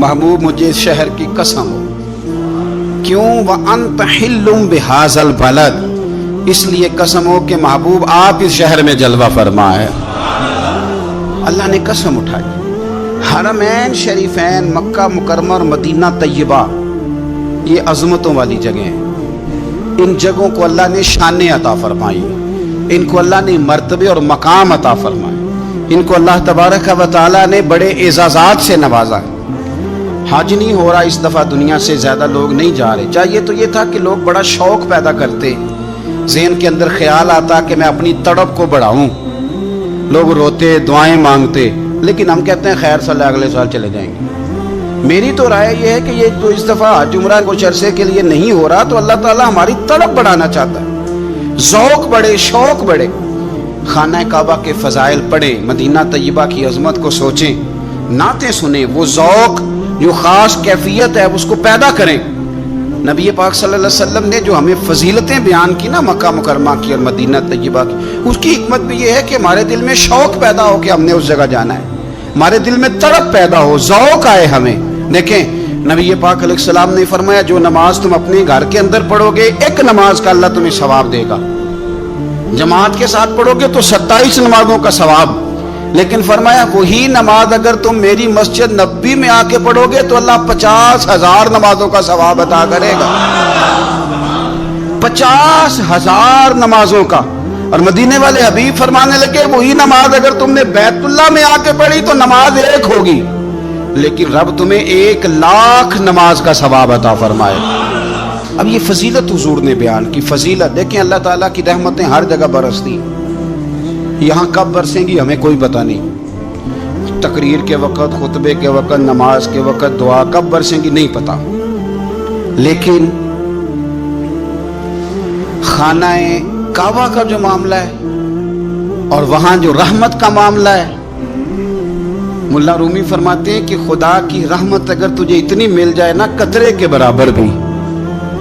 محبوب مجھے اس شہر کی قسم ہو. کیوں؟ وَأَنْتَ حِلٌّ بِهَذَا الْبَلَدِ، اس لیے قسم ہو کہ محبوب آپ اس شہر میں جلوہ فرما ہے. اللہ نے قسم اٹھائی. حرمین شریفین مکہ مکرمہ اور مدینہ طیبہ یہ عظمتوں والی جگہیں ہیں. ان جگہوں کو اللہ نے شانیں عطا فرمائی، ان کو اللہ نے مرتبے اور مقام عطا فرمائے، ان کو اللہ تبارک و تعالیٰ نے بڑے اعزازات سے نوازا. حج نہیں ہو رہا اس دفعہ، دنیا سے زیادہ لوگ نہیں جا رہے. چاہیے تو یہ تھا کہ لوگ بڑا شوق پیدا کرتے، ذہن کے اندر خیال آتا کہ میں اپنی تڑپ کو بڑھاؤں، لوگ روتے دعائیں مانگتے، لیکن ہم کہتے ہیں خیر صلی اللہ اگلے سال چلے جائیں گے. میری تو رائے یہ ہے کہ یہ جو اس دفعہ حج عمرہ کچھ عرصے کے لیے نہیں ہو رہا تو اللہ تعالیٰ ہماری تڑپ بڑھانا چاہتا ہے، ذوق بڑھے، شوق بڑھے. خانہ کعبہ کے فضائل پڑھیں، مدینہ طیبہ کی عظمت کو سوچیں، نعتیں سنیں، وہ ذوق جو خاص کیفیت ہے اس کو پیدا کریں. نبی پاک صلی اللہ علیہ وسلم نے جو ہمیں فضیلتیں بیان کی نا مکہ مکرمہ کی اور مدینہ طیبہ کی، اس کی حکمت بھی یہ ہے کہ ہمارے دل میں شوق پیدا ہو کہ ہم نے اس جگہ جانا ہے، ہمارے دل میں تڑپ پیدا ہو، ذوق آئے ہمیں. دیکھیں نبی پاک علیہ السلام نے فرمایا جو نماز تم اپنے گھر کے اندر پڑھو گے ایک نماز کا اللہ تمہیں ثواب دے گا، جماعت کے ساتھ پڑھو گے تو 27 نمازوں کا ثواب. لیکن فرمایا وہی نماز اگر تم میری مسجد نبوی میں آ کے پڑھو گے تو اللہ 50,000 نمازوں کا ثواب عطا کرے گا. 50,000 نمازوں کا. اور مدینے والے حبیب فرمانے لگے وہی نماز اگر تم نے بیت اللہ میں آ کے پڑھی تو نماز ایک ہوگی، لیکن رب تمہیں 1,00,000 نماز کا ثواب عطا فرمائے. اب یہ فضیلت حضور نے بیان کی. فضیلت دیکھیں، اللہ تعالیٰ کی رحمتیں ہر جگہ برستی، یہاں کب برسیں گی ہمیں کوئی پتہ نہیں. تقریر کے وقت، خطبے کے وقت، نماز کے وقت، دعا کب برسیں گی نہیں پتہ. لیکن خانہ کعبہ کا جو معاملہ ہے اور وہاں جو رحمت کا معاملہ ہے، ملا رومی فرماتے ہیں کہ خدا کی رحمت اگر تجھے اتنی مل جائے نا قطرے کے برابر بھی،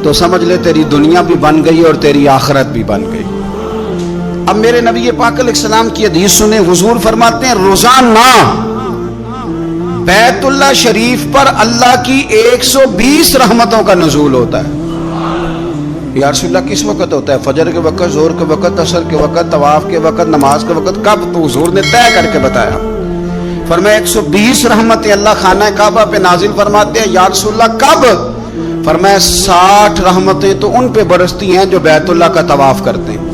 تو سمجھ لے تیری دنیا بھی بن گئی اور تیری آخرت بھی بن گئی. اب میرے نبی پاک علیہ السلام کی حدیث سنیں. حضور فرماتے ہیں روزانہ بیت اللہ شریف پر اللہ کی 120 رحمتوں کا نزول ہوتا ہے. یا رسول اللہ کس وقت ہوتا ہے؟ فجر کے وقت، ظہر کے وقت، عصر کے وقت، طواف کے وقت، نماز کے وقت. کب؟ تو حضور نے طے کر کے بتایا. فرمایا 120 رحمتیں اللہ خانہ کعبہ پہ نازل فرماتے ہیں. یا رسول اللہ کب؟ فرمایا 60 رحمتیں تو ان پہ برستی ہیں جو بیت اللہ کا طواف کرتے ہیں،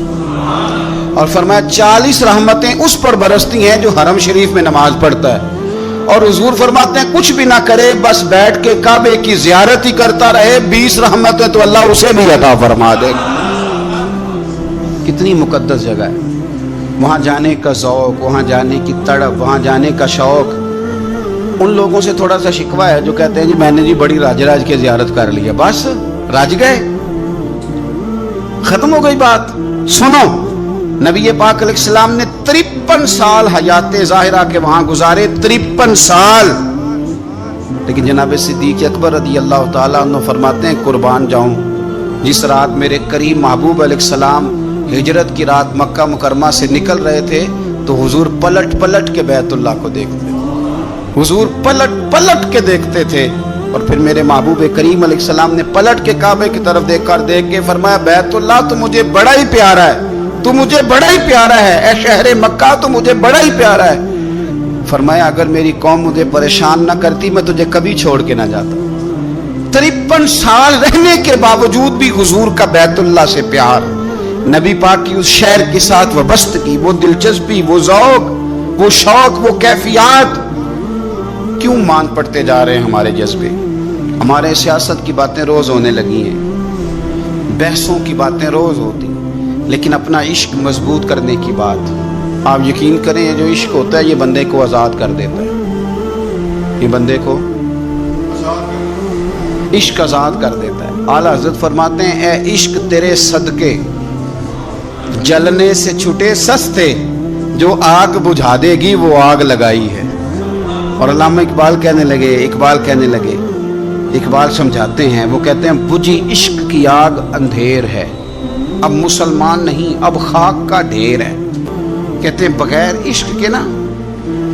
اور فرمایا 40 رحمتیں اس پر برستی ہیں جو حرم شریف میں نماز پڑھتا ہے. اور حضور فرماتے ہیں کچھ بھی نہ کرے بس بیٹھ کے کعبے کی زیارت ہی کرتا رہے، 20 رحمتیں تو اللہ اسے بھی عطا فرما دے گا. کتنی مقدس جگہ ہے. وہاں جانے کا ذوق، وہاں جانے کی تڑپ، وہاں جانے کا شوق. ان لوگوں سے تھوڑا سا شکوہ ہے جو کہتے ہیں جی میں نے جی بڑی راج کے زیارت کر لی ہے، بس راج گئے، ختم ہو گئی بات. سنو، نبی پاک علیہ السلام نے 53 سال حیات ظاہرہ کے وہاں گزارے، 53 سال. لیکن جناب صدیق اکبر رضی اللہ تعالیٰ عنہ فرماتے ہیں قربان جاؤں جس رات میرے کریم محبوب علیہ السلام ہجرت کی رات مکہ مکرمہ سے نکل رہے تھے تو حضور پلٹ پلٹ کے بیت اللہ کو دیکھتے تھے. حضور پلٹ پلٹ کے دیکھتے تھے. اور پھر میرے محبوب کریم علیہ السلام نے پلٹ کے کعبے کی طرف دیکھ کے فرمایا بیت اللہ تو مجھے بڑا ہی پیارا ہے، تو مجھے بڑا ہی پیارا ہے، اے شہر مکہ تو مجھے بڑا ہی پیارا ہے. فرمایا اگر میری قوم مجھے پریشان نہ کرتی میں تجھے کبھی چھوڑ کے نہ جاتا. 53 سال رہنے کے باوجود بھی حضور کا بیت اللہ سے پیار، نبی پاک کی اس شہر کے ساتھ وابستگی، وہ دلچسپی، وہ ذوق، وہ شوق، وہ کیفیات. کیوں مان پڑتے جا رہے ہیں ہمارے جذبے؟ ہمارے سیاست کی باتیں روز ہونے لگی ہیں، بحثوں کی باتیں روز ہوتی، لیکن اپنا عشق مضبوط کرنے کی بات. آپ یقین کریں یہ جو عشق ہوتا ہے یہ بندے کو آزاد کر دیتا ہے. یہ بندے کو عشق آزاد کر دیتا ہے. اعلیٰ حضرت فرماتے ہیں اے عشق تیرے صدقے جلنے سے چھٹے سستے، جو آگ بجھا دے گی وہ آگ لگائی ہے. اور علامہ اقبال کہنے لگے اقبال سمجھاتے ہیں، وہ کہتے ہیں بجھی عشق کی آگ اندھیر ہے، اب مسلمان نہیں اب خاک کا ڈھیر ہے. کہتے ہیں بغیر عشق کے نا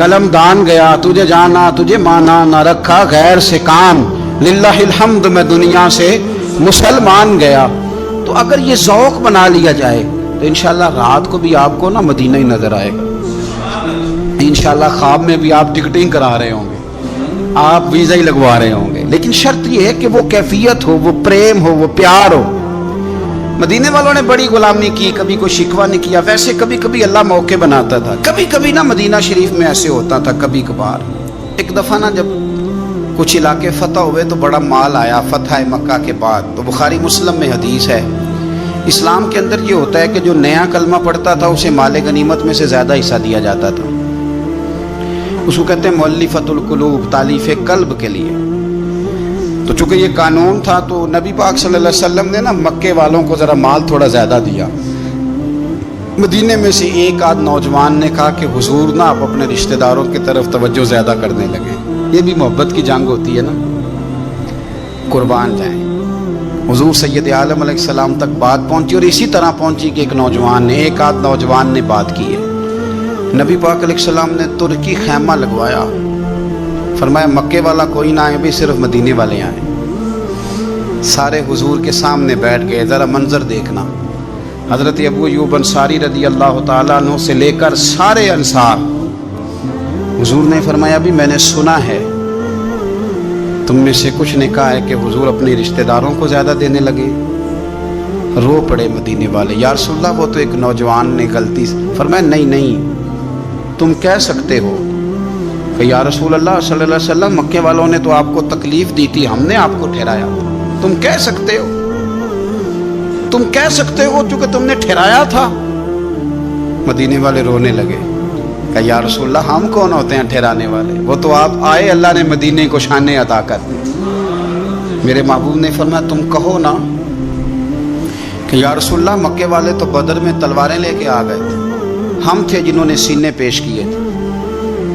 قلم دان گیا، تجھے جانا تجھے مانا، نہ رکھا غیر سے کام، للہ الحمد میں دنیا سے مسلمان گیا۔ تو اگر یہ ذوق بنا لیا جائے تو انشاءاللہ رات کو بھی آپ کو نا مدینہ ہی نظر آئے گا۔ انشاءاللہ خواب میں بھی آپ ٹکٹنگ کرا رہے ہوں گے، آپ ویزا ہی لگوا رہے ہوں گے، لیکن شرط یہ ہے کہ وہ کیفیت ہو، وہ پریم ہو، وہ پیار ہو۔ مدینے والوں نے بڑی غلامی کی، کبھی کوئی شکوہ نہیں کیا، ویسے کبھی کبھی اللہ موقع بناتا تھا، کبھی کبھی نا مدینہ شریف میں ایسے ہوتا تھا کبھی کبھار۔ ایک دفعہ نا جب کچھ علاقے فتح ہوئے تو بڑا مال آیا فتح مکہ کے بعد، تو بخاری مسلم میں حدیث ہے۔ اسلام کے اندر یہ ہوتا ہے کہ جو نیا کلمہ پڑھتا تھا اسے مال غنیمت میں سے زیادہ حصہ دیا جاتا تھا، اس کو کہتے ہیں مؤلفۃ القلوب، تالیف قلب کے لیے۔ تو چونکہ یہ قانون تھا تو نبی پاک صلی اللہ علیہ وسلم نے نا مکے والوں کو ذرا مال تھوڑا زیادہ دیا۔ مدینے میں سے ایک آدھ نوجوان نے کہا کہ حضور نا آپ اپنے رشتہ داروں کی طرف توجہ زیادہ کرنے لگے، یہ بھی محبت کی جنگ ہوتی ہے نا، قربان جائیں۔ حضور سید عالم علیہ السلام تک بات پہنچی، اور اسی طرح پہنچی کہ ایک آدھ نوجوان نے بات کی ہے۔ نبی پاک علیہ السلام نے ترکی خیمہ لگوایا، فرمایا مکے والا کوئی نہ آئے بھی، صرف مدینے والے آئیں۔ سارے حضور کے سامنے بیٹھ گئے، ذرا منظر دیکھنا، حضرت ابو ایوب انصاری رضی اللہ تعالیٰ عنہ سے لے کر سارے انصار۔ حضور نے فرمایا بھی میں نے سنا ہے تم میں سے کچھ نے کہا ہے کہ حضور اپنے رشتہ داروں کو زیادہ دینے لگے۔ رو پڑے مدینے والے، یا رسول اللہ وہ تو ایک نوجوان نے غلطی سے۔ فرمایا نہیں تم کہہ سکتے ہو کہ یا رسول اللہ صلی اللہ علیہ وسلم مکے والوں نے تو آپ کو تکلیف دی تھی، ہم نے آپ کو ٹھہرایا تھا، تم کہہ سکتے ہو چونکہ تم نے ٹھہرایا تھا۔ مدینے والے رونے لگے کہ یا رسول اللہ ہم کون ہوتے ہیں ٹھہرانے والے، وہ تو آپ آئے، اللہ نے مدینے کو شانیں عطا کر دی۔ میرے محبوب نے فرمایا تم کہو نا کہ یا رسول اللہ مکے والے تو بدر میں تلواریں لے کے آ گئے تھے، ہم تھے جنہوں نے سینے پیش کیے تھے۔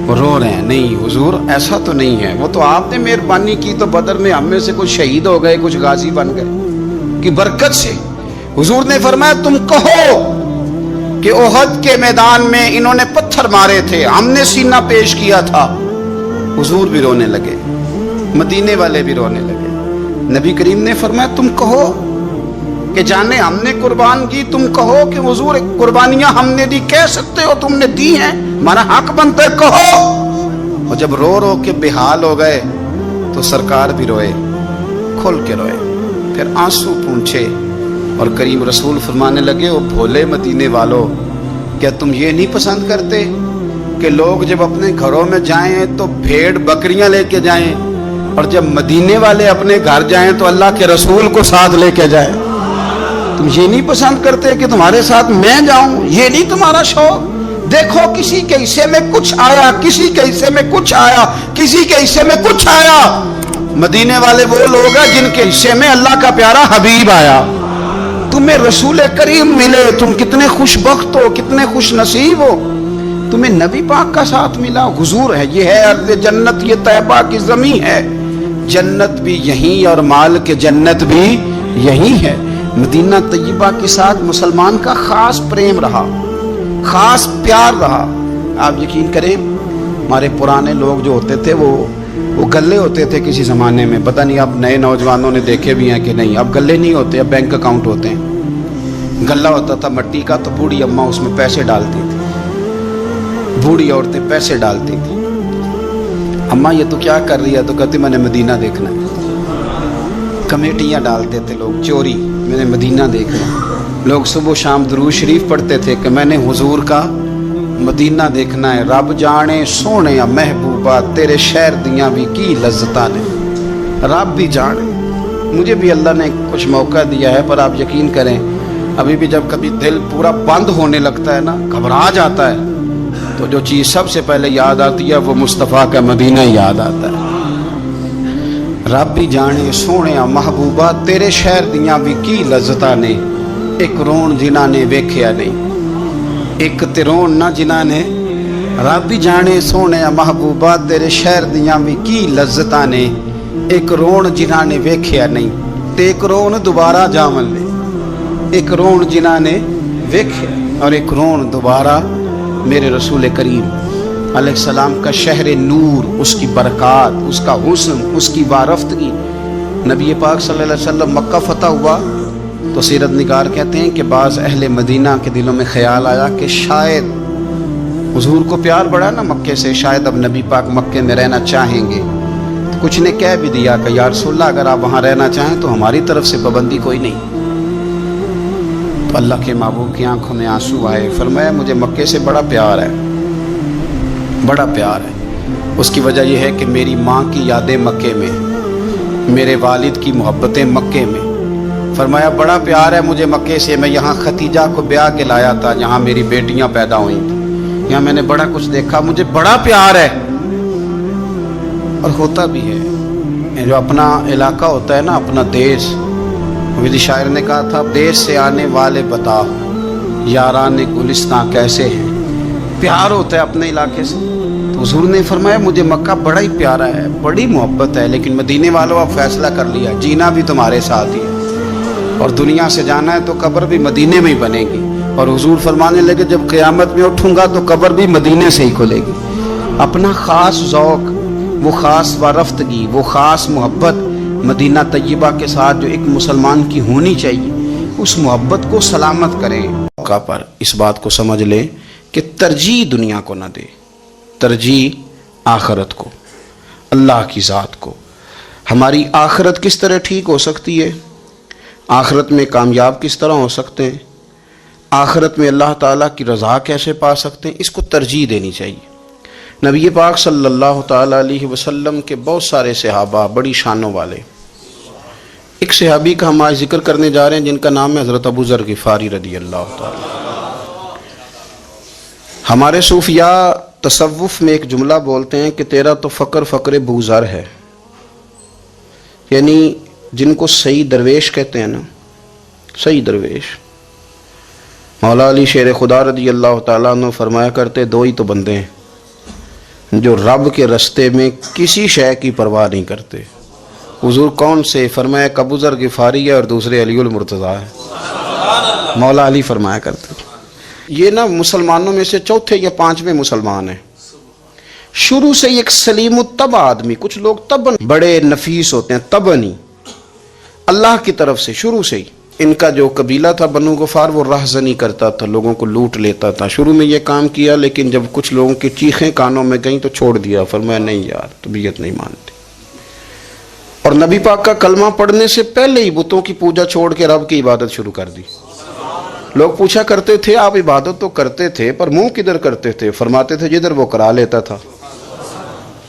وہ رو رہے ہیں، نہیں حضور ایسا تو نہیں ہے، وہ تو آپ نے مہربانی کی تو بدر میں ہم میں سے کچھ شہید ہو گئے، کچھ غازی بن گئے کی برکت سے۔ حضور نے فرمایا تم کہو کہ احد کے میدان میں انہوں نے پتھر مارے تھے، ہم نے سینہ پیش کیا تھا۔ حضور بھی رونے لگے، مدینے والے بھی رونے لگے۔ نبی کریم نے فرمایا تم کہو کہ جانے ہم نے قربان کی، تم کہو کہ حضور قربانیاں ہم نے دی، کہہ سکتے ہو تم نے دی ہیں، ہمارا حق بنتا ہے کہو۔ اور جب رو رو کے بے حال ہو گئے تو سرکار بھی روئے، کھل کے روئے، پھر آنسو پونچھے، اور کریم رسول فرمانے لگے او بھولے مدینے والو، کیا تم یہ نہیں پسند کرتے کہ لوگ جب اپنے گھروں میں جائیں تو بھیڑ بکریاں لے کے جائیں، اور جب مدینے والے اپنے گھر جائیں تو اللہ کے رسول کو ساتھ لے کے جائیں؟ تم یہ نہیں پسند کرتے کہ تمہارے ساتھ میں جاؤں؟ یہ نہیں تمہارا شوق؟ دیکھو کسی کے حصے میں کچھ آیا، کسی کے حصے میں کچھ آیا، کسی کے حصے میں کچھ آیا۔ مدینے والے وہ لوگ ہیں جن کے حصے میں اللہ کا پیارا حبیب آیا۔ تمہیں رسول کریم ملے، تم کتنے خوش بخت ہو، کتنے خوش نصیب ہو، تمہیں نبی پاک کا ساتھ ملا، حضور ہے، یہ ہے ارض جنت، یہ طیبہ کی زمین ہے، جنت بھی یہیں اور مال کے جنت بھی یہیں ہے۔ مدینہ طیبہ کے ساتھ مسلمان کا خاص پریم رہا، خاص پیار رہا۔ آپ یقین کریں ہمارے پرانے لوگ جو ہوتے تھے وہ گلے ہوتے تھے کسی زمانے میں، پتہ نہیں اب نئے نوجوانوں نے دیکھے بھی ہیں کہ نہیں، اب گلے نہیں ہوتے، اب بینک اکاؤنٹ ہوتے ہیں۔ گلہ ہوتا تھا مٹی کا، تو بوڑھی اماں اس میں پیسے ڈالتی تھی، بوڑھی عورتیں پیسے ڈالتی تھی۔ اماں یہ تو کیا کر رہی ہے؟ تو کہتی میں نے مدینہ دیکھنا ہے۔ کمیٹیاں ڈالتے تھے لوگ چوری، میں نے مدینہ دیکھنا۔ لوگ صبح و شام درود شریف پڑھتے تھے کہ میں نے حضور کا مدینہ دیکھنا ہے۔ رب جانے سونے محبوبہ تیرے شہر دیاں بھی کی لذتاں نے، رب بھی جانے۔ مجھے بھی اللہ نے کچھ موقع دیا ہے، پر آپ یقین کریں ابھی بھی جب کبھی دل پورا بند ہونے لگتا ہے نا، گھبرا جاتا ہے، تو جو چیز سب سے پہلے یاد آتی ہے وہ مصطفیٰ کا مدینہ یاد آتا ہے۔ رب بھی جانے سونے محبوبہ تیرے شہر دیاں بھی کی لذتاں نے، ایک رون جنہاں نے ویکھیا نہیں، ایک ترون نہ جنہاں نے۔ رب بھی جانے سونے محبوبہ تیرے شہر دیاں بھی کی لذتاں نے، ایک رون جنہاں نے ویکھیا نہیں، تے ایک رون دوبارہ جاون لے۔ ایک رون جنہاں نے ویکھیا اور ایک رون دوبارہ میرے رسول کریم علیہ السلام کا شہر نور، اس کی برکات، اس کا حسن، اس کی وارفتگی. نبی پاک صلی اللہ علیہ وسلم مکہ فتح ہوا تو سیرت نگار کہتے ہیں کہ بعض اہل مدینہ کے دلوں میں خیال آیا کہ شاید حضور کو پیار بڑھا نا مکے سے، شاید اب نبی پاک مکے میں رہنا چاہیں گے. تو کچھ نے کہہ بھی دیا کہ یا رسول اللہ اگر آپ وہاں رہنا چاہیں تو ہماری طرف سے پابندی کوئی نہیں. تو اللہ کے محبوب کی آنکھوں میں آنسو آئے، فرمایا مجھے مکے سے بڑا پیار ہے، بڑا پیار ہے. اس کی وجہ یہ ہے کہ میری ماں کی یادیں مکے میں، میرے والد کی محبتیں مکے میں. فرمایا بڑا پیار ہے مجھے مکے سے، میں یہاں ختیجہ کو بیاہ کے لایا تھا، یہاں میری بیٹیاں پیدا ہوئی تھیں، یہاں میں نے بڑا کچھ دیکھا، مجھے بڑا پیار ہے. اور ہوتا بھی ہے، جو اپنا علاقہ ہوتا ہے نا، اپنا دیش، میری شاعر نے کہا تھا دیش سے آنے والے بتا یاران گلستان کیسے ہیں. پیار ہوتا ہے اپنے علاقے سے. تو حضور نے فرمایا مجھے مکہ بڑا ہی پیارا ہے، بڑی محبت ہے، لیکن مدینے والوں اب فیصلہ کر لیا جینا بھی تمہارے ساتھ ہی ہے، اور دنیا سے جانا ہے تو قبر بھی مدینے میں ہی بنے گی. اور حضور فرمانے لگے جب قیامت میں اٹھوں گا تو قبر بھی مدینے سے ہی کھلے گی. اپنا خاص ذوق، وہ خاص وارفتگی، وہ خاص محبت مدینہ طیبہ کے ساتھ جو ایک مسلمان کی ہونی چاہیے، اس محبت کو سلامت کریں. موقع پر اس بات کو سمجھ لیں کہ ترجیح دنیا کو نہ دے، ترجیح آخرت کو، اللہ کی ذات کو. ہماری آخرت کس طرح ٹھیک ہو سکتی ہے، آخرت میں کامیاب کس طرح ہو سکتے ہیں، آخرت میں اللہ تعالیٰ کی رضا کیسے پا سکتے ہیں، اس کو ترجیح دینی چاہیے. نبی پاک صلی اللہ تعالیٰ علیہ وسلم کے بہت سارے صحابہ بڑی شانوں والے. ایک صحابی کا ہم آج ذکر کرنے جا رہے ہیں جن کا نام ہے حضرت ابو ذر غفاری رضی اللہ تعالیٰ. ہمارے صوفیاء تصوف میں ایک جملہ بولتے ہیں کہ تیرا تو فقر فقر بو ذر ہے، یعنی جن کو صحیح درویش کہتے ہیں نا، صحیح درویش. مولا علی شیر خدا رضی اللہ تعالیٰ عنہ فرمایا کرتے دو ہی تو بندے ہیں جو رب کے رستے میں کسی شے کی پرواہ نہیں کرتے. حضور کون سے؟ فرمایا ابو ذر غفاری ہے اور دوسرے علی المرتضیٰ ہے. مولا علی فرمایا کرتے یہ نا مسلمانوں میں سے چوتھے یا پانچویں مسلمان ہیں. شروع سے ایک سلیم الطبع آدمی، کچھ لوگ طبعاً بڑے نفیس ہوتے ہیں، طبعاً اللہ کی طرف سے شروع سے ہی. ان کا جو قبیلہ تھا بنو غفار وہ راہزنی کرتا تھا، لوگوں کو لوٹ لیتا تھا. شروع میں یہ کام کیا لیکن جب کچھ لوگوں کی چیخیں کانوں میں گئیں تو چھوڑ دیا. فرمایا نہیں یار طبیعت نہیں مانتی. اور نبی پاک کا کلمہ پڑھنے سے پہلے ہی بتوں کی پوجا چھوڑ کے رب کی عبادت شروع کر دی. لوگ پوچھا کرتے تھے آپ عبادت تو کرتے تھے پر منہ کدھر کرتے تھے؟ فرماتے تھے جدھر وہ کرا لیتا تھا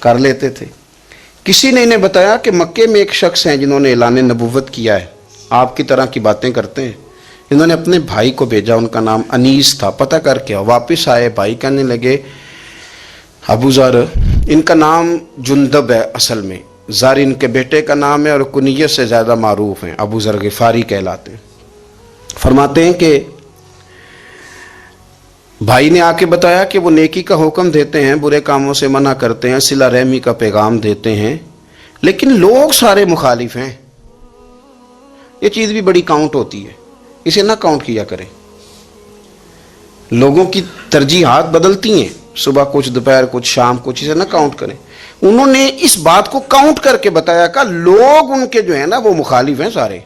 کر لیتے تھے. کسی نے انہیں بتایا کہ مکے میں ایک شخص ہیں جنہوں نے اعلان نبوت کیا ہے، آپ کی طرح کی باتیں کرتے ہیں. انہوں نے اپنے بھائی کو بھیجا، ان کا نام انیس تھا، پتہ کر کے واپس آئے. بھائی کہنے لگے ابو ذر، ان کا نام جندب ہے، اصل میں ذر ان کے بیٹے کا نام ہے اور کنیت سے زیادہ معروف ہیں، ابو ذر غفاری کہلاتے ہیں. فرماتے ہیں کہ بھائی نے آ کے بتایا کہ وہ نیکی کا حکم دیتے ہیں، برے کاموں سے منع کرتے ہیں، صلہ رحمی کا پیغام دیتے ہیں، لیکن لوگ سارے مخالف ہیں. یہ چیز بھی بڑی کاؤنٹ ہوتی ہے، اسے نہ کاؤنٹ کیا کریں. لوگوں کی ترجیحات بدلتی ہیں، صبح کچھ، دوپہر کچھ، شام کچھ، اسے نہ کاؤنٹ کریں. انہوں نے اس بات کو کاؤنٹ کر کے بتایا کہ لوگ ان کے جو ہیں نا وہ مخالف ہیں سارے.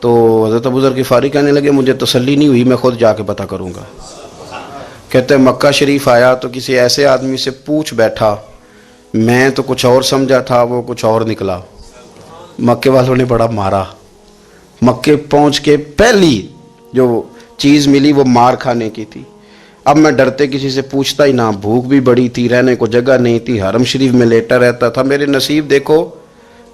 تو حضرت ابو ذر غفاری کہنے لگے مجھے تسلی نہیں ہوئی، میں خود جا کے پتہ کروں گا. کہتے ہیں مکہ شریف آیا تو کسی ایسے آدمی سے پوچھ بیٹھا، میں تو کچھ اور سمجھا تھا، وہ کچھ اور نکلا. مکے والوں نے بڑا مارا. مکے پہنچ کے پہلی جو چیز ملی وہ مار کھانے کی تھی. اب میں ڈرتے کسی سے پوچھتا ہی نہ، بھوک بھی بڑی تھی، رہنے کو جگہ نہیں تھی، حرم شریف میں لیٹا رہتا تھا. میرے نصیب دیکھو،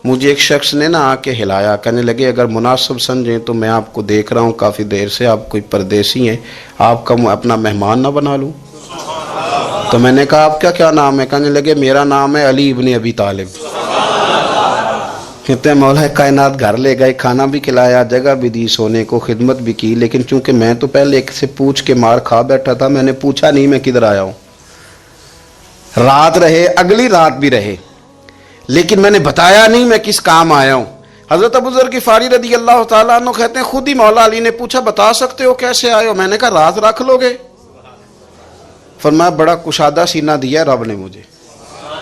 مجھے ایک شخص نے آ کے ہلایا، کہنے لگے اگر مناسب سمجھیں تو میں آپ کو دیکھ رہا ہوں کافی دیر سے، آپ کوئی پردیسی ہیں، آپ کا اپنا مہمان نہ بنا لوں. تو میں نے کہا آپ کا کیا نام ہے؟ کہنے لگے میرا نام ہے علی ابن ابی طالب. کہتے ہیں مولا کائنات گھر لے گئے، کھانا بھی کھلایا، جگہ بھی دی، سونے کو خدمت بھی کی، لیکن چونکہ میں تو پہلے ایک سے پوچھ کے مار کھا بیٹھا تھا، میں نے پوچھا نہیں میں کدھر آیا ہوں. رات رہے، اگلی رات بھی رہے، لیکن میں نے بتایا نہیں میں کس کام آیا ہوں. حضرت ابو ذر غفاری رضی اللہ تعالیٰ عنہ کہتے ہیں خود ہی مولا علی نے پوچھا بتا سکتے ہو کیسے آئے ہو؟ میں نے کہا راز رکھ لو گے. فرمایا بڑا کشادہ سینہ دیا رب نے مجھے.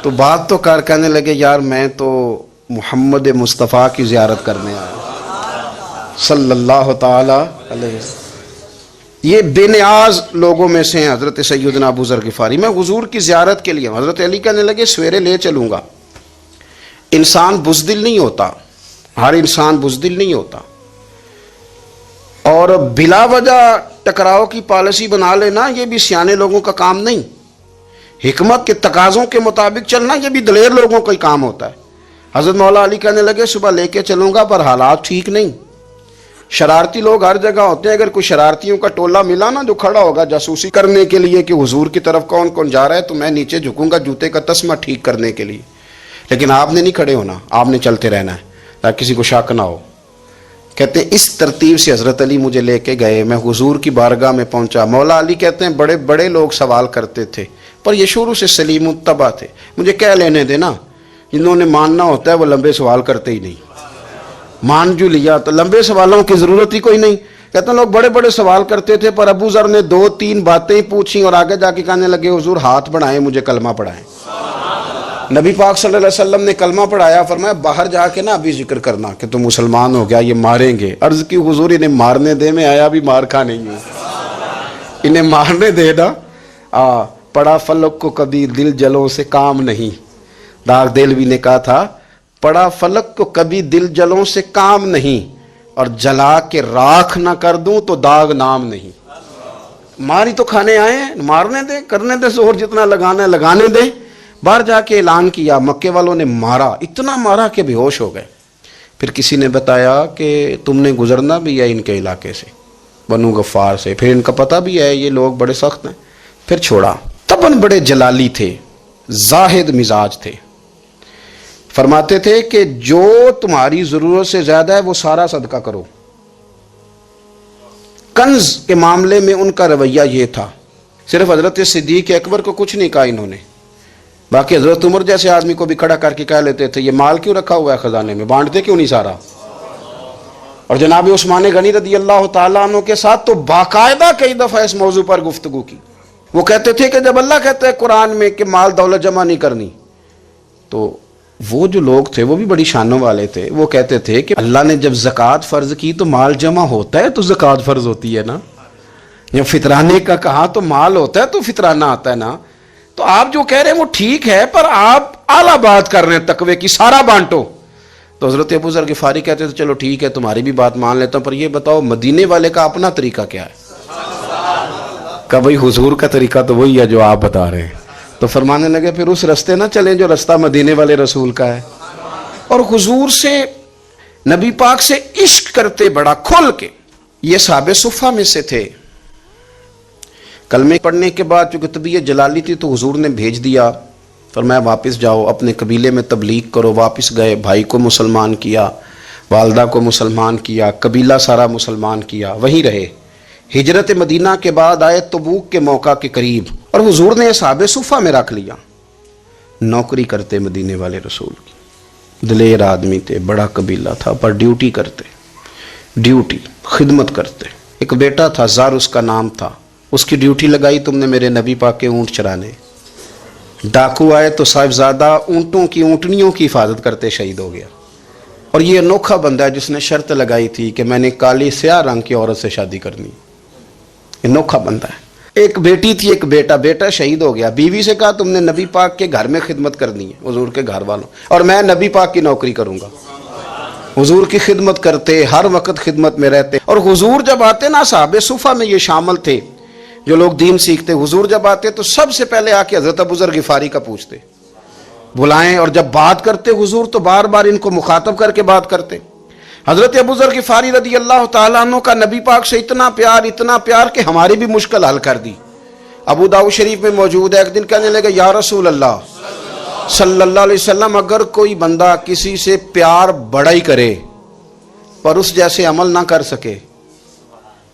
تو بات تو کر کہنے لگے یار میں تو محمد مصطفیٰ کی زیارت کرنے آیا صلی اللہ تعالی علیہ وسلم. یہ بے نیاز لوگوں میں سے ہیں حضرت سیدنا ابو ذر غفاری. میں حضور کی زیارت کے لیے حضرت علی کہنے لگے سویرے لے چلوں گا. انسان بزدل نہیں ہوتا, ہر انسان بزدل نہیں ہوتا, اور بلا وجہ ٹکراؤ کی پالیسی بنا لینا یہ بھی سیانے لوگوں کا کام نہیں. حکمت کے تقاضوں کے مطابق چلنا یہ بھی دلیر لوگوں کا ہی کام ہوتا ہے. حضرت مولا علی کہنے لگے صبح لے کے چلوں گا پر حالات ٹھیک نہیں. شرارتی لوگ ہر جگہ ہوتے ہیں, اگر کوئی شرارتیوں کا ٹولہ ملا نا جو کھڑا ہوگا جاسوسی کرنے کے لیے کہ حضور کی طرف کون کون جا رہا ہے, تو میں نیچے جھکوں گا جوتے کا تسمہ ٹھیک کرنے کے لیے. لیکن آپ نے نہیں کھڑے ہونا, آپ نے چلتے رہنا ہے تاکہ کسی کو شک نہ ہو. کہتے ہیں اس ترتیب سے حضرت علی مجھے لے کے گئے. میں حضور کی بارگاہ میں پہنچا. مولا علی کہتے ہیں بڑے بڑے لوگ سوال کرتے تھے پر یہ شروع سے سلیم الطبع تھے. مجھے کہہ لینے دینا, جنہوں نے ماننا ہوتا ہے وہ لمبے سوال کرتے ہی نہیں. مان جو لیا تو لمبے سوالوں کی ضرورت ہی کوئی نہیں. کہتے ہیں لوگ بڑے بڑے سوال کرتے تھے پر ابو ذر نے 2-3 باتیں پوچھیں اور آگے جا کے کہنے لگے حضور ہاتھ بڑھائیں مجھے کلمہ پڑھائیں. نبی پاک صلی اللہ علیہ وسلم نے کلمہ پڑھایا. فرمایا باہر جا کے نا ابھی ذکر کرنا کہ تم مسلمان ہو گیا, یہ ماریں گے. عرض کی حضور انہیں مارنے دے, میں آیا بھی مار کھا نہیں ہوں, انہیں مارنے دے نا. پڑا فلک کو کبھی دل جلوں سے کام نہیں. داغ دلوی نے کہا تھا پڑا فلک کو کبھی دل جلوں سے کام نہیں, اور جلا کے راکھ نہ کر دوں تو داغ نام نہیں. ماری تو کھانے آئے ہیں, مارنے دے, کرنے دے زور جتنا لگانا ہے لگانے دے. باہر جا کے اعلان کیا, مکے والوں نے مارا, اتنا مارا کہ بے ہوش ہو گئے. پھر کسی نے بتایا کہ تم نے گزرنا بھی ہے ان کے علاقے سے, بنو غفار سے, پھر ان کا پتہ بھی ہے یہ لوگ بڑے سخت ہیں. پھر چھوڑا. تبن بڑے جلالی تھے, زاہد مزاج تھے. فرماتے تھے کہ جو تمہاری ضرورت سے زیادہ ہے وہ سارا صدقہ کرو. کنز کے معاملے میں ان کا رویہ یہ تھا. صرف حضرت صدیق اکبر کو کچھ نہیں کہا انہوں نے, باقی حضرت عمر جیسے آدمی کو بھی کھڑا کر کے کہہ لیتے تھے یہ مال کیوں رکھا ہوا ہے خزانے میں, بانٹتے کیوں نہیں سارا. اور جناب عثمان غنی رضی اللہ تعالیٰ عنہ کے ساتھ تو باقاعدہ کئی دفعہ اس موضوع پر گفتگو کی. وہ کہتے تھے کہ جب اللہ کہتا ہے قرآن میں کہ مال دولت جمع نہیں کرنی, تو وہ جو لوگ تھے وہ بھی بڑی شانوں والے تھے. وہ کہتے تھے کہ اللہ نے جب زکوٰۃ فرض کی تو مال جمع ہوتا ہے تو زکوٰۃ فرض ہوتی ہے نا. جب فطرانے کا کہا تو مال ہوتا ہے تو فطرانہ آتا ہے نا. تو آپ جو کہہ رہے ہیں وہ ٹھیک ہے پر آپ اعلیٰ بات کر رہے ہیں تقوی کی, سارا بانٹو. تو حضرت ابو ذر غفاری کہتے تھے چلو ٹھیک ہے تمہاری بھی بات مان لیتا ہوں, پر یہ بتاؤ مدینے والے کا اپنا طریقہ کیا ہے. کہ بھائی حضور کا طریقہ تو وہی ہے جو آپ بتا رہے ہیں. تو فرمانے لگے پھر اس رستے نہ چلیں جو رستہ مدینے والے رسول کا ہے. اور حضور سے نبی پاک سے عشق کرتے بڑا کھل کے. یہ صحابہ صفہ میں سے تھے. کلمے پڑھنے کے بعد چونکہ طبیعت جلالی تھی تو حضور نے بھیج دیا, فرمایا واپس جاؤ اپنے قبیلے میں تبلیغ کرو. واپس گئے, بھائی کو مسلمان کیا, والدہ کو مسلمان کیا, قبیلہ سارا مسلمان کیا, وہیں رہے. ہجرت مدینہ کے بعد آئے تبوک کے موقع کے قریب, اور حضور نے صحابہ صفہ میں رکھ لیا. نوکری کرتے مدینے والے رسول کی, دلیر آدمی تھے, بڑا قبیلہ تھا, پر ڈیوٹی کرتے, ڈیوٹی خدمت کرتے. ایک بیٹا تھا زار اس کا نام تھا, اس کی ڈیوٹی لگائی تم نے میرے نبی پاک کے اونٹ چرانے. ڈاکو آئے تو صاحبزادہ اونٹوں کی اونٹنیوں کی حفاظت کرتے شہید ہو گیا. اور یہ انوکھا بندہ ہے جس نے شرط لگائی تھی کہ میں نے کالی سیاہ رنگ کی عورت سے شادی کرنی. انوکھا بندہ ہے. ایک بیٹی تھی ایک بیٹا, بیٹا شہید ہو گیا. بیوی سے کہا تم نے نبی پاک کے گھر میں خدمت کرنی ہے, حضور کے گھر والوں, اور میں نبی پاک کی نوکری کروں گا. حضور کی خدمت کرتے, ہر وقت خدمت میں رہتے. اور حضور جب آتے نا, صحابہ صفہ میں یہ شامل تھے جو لوگ دین سیکھتے, حضور جب آتے تو سب سے پہلے آ کے حضرت ابو ذر غفاری کا پوچھتے, بلائیں. اور جب بات کرتے حضور تو بار بار ان کو مخاطب کر کے بات کرتے. حضرت ابو ذر غفاری رضی اللہ تعالیٰ عنہ کا نبی پاک سے اتنا پیار کہ ہماری بھی مشکل حل کر دی. ابو داؤد شریف میں موجود ہے, ایک دن کہنے لگے یا رسول اللہ صلی اللہ علیہ وسلم, اگر کوئی بندہ کسی سے پیار بڑا ہی کرے پر اس جیسے عمل نہ کر سکے,